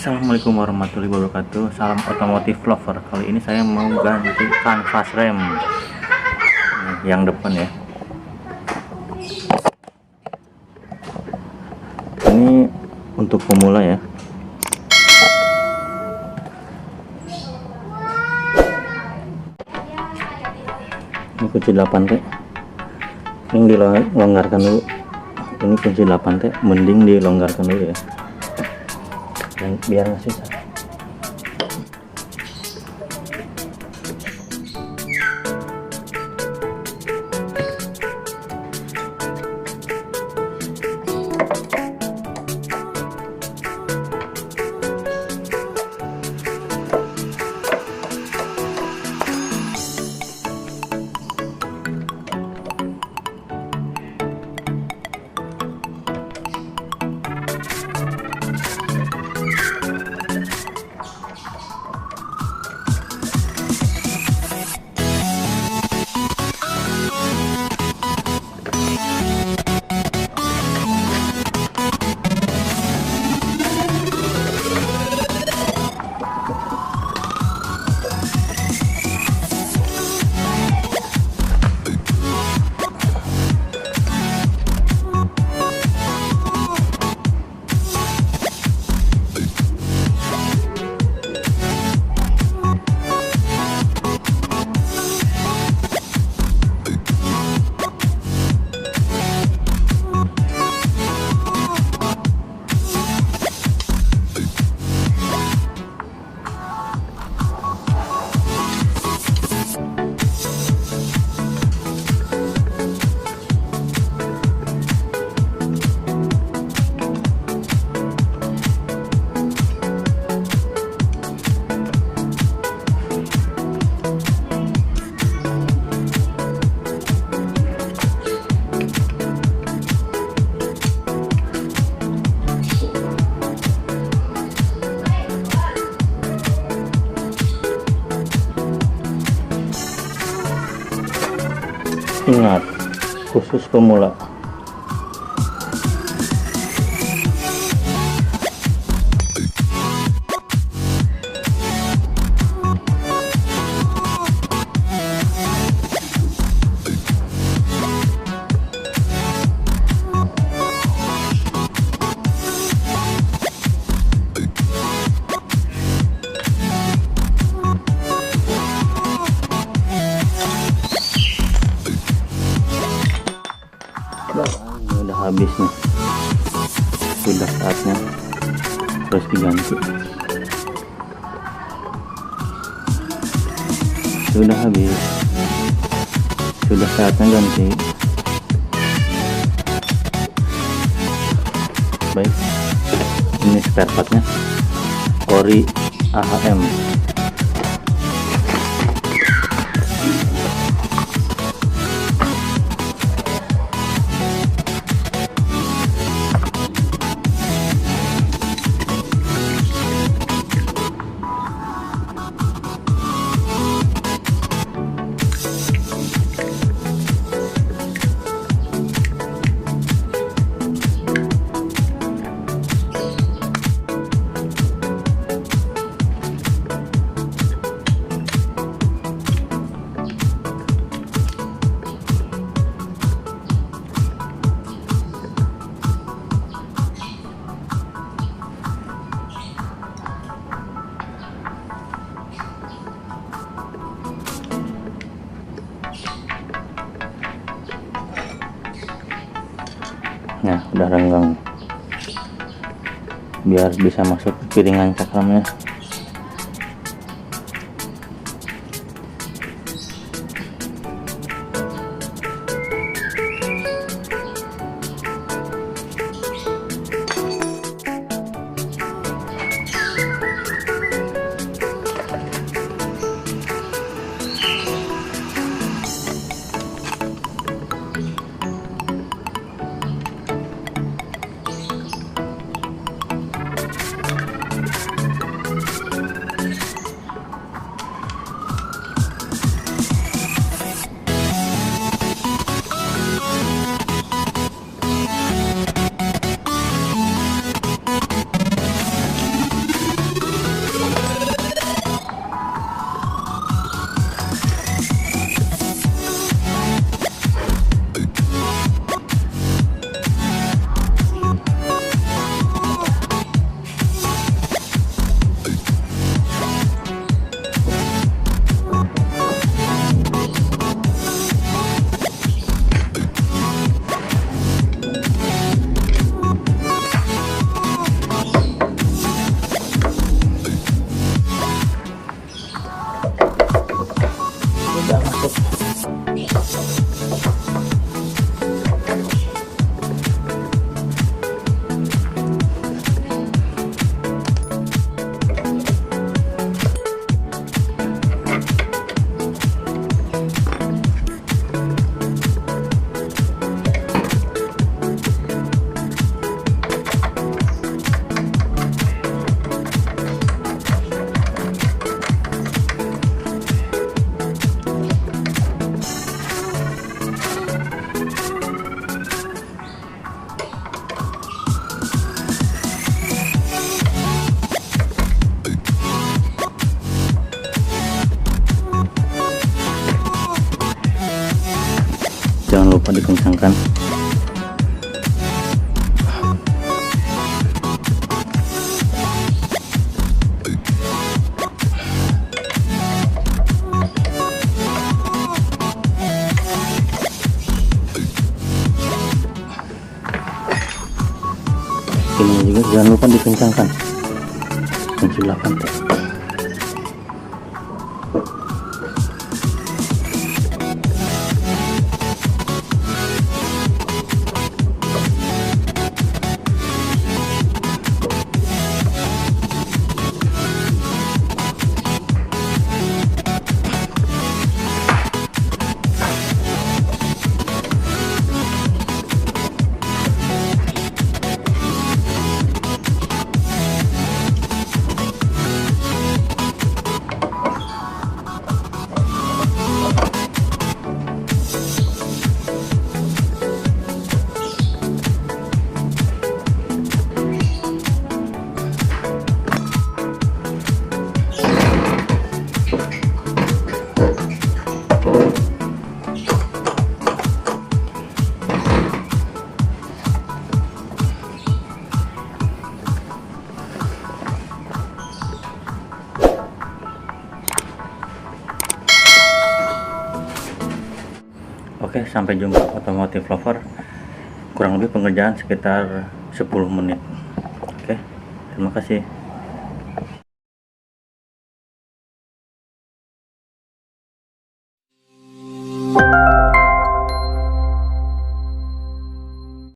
Assalamualaikum warahmatullahi wabarakatuh. Salam otomotif lover. Kali ini saya mau ganti kanvas rem yang depan ya. Ini untuk pemula ya. Ini kunci 8T. Ini dilonggarkan dulu. Ini kunci 8T, mending dilonggarkan dulu ya. Biar nggak susah. Ingat, khusus pemula. Ini udah habis nih, sudah saatnya terus diganti. Sudah habis, sudah saatnya ganti. Baik, ini spare partnya Ori AHM. Nah, udah renggang, biar bisa masuk piringan cakramnya. lupa dikencangkan. Ini juga jangan lupa dikencangkan, kunci 8T. Oke, sampai jumpa otomotif lover. Kurang lebih pengerjaan sekitar 10 menit. Oke, terima kasih.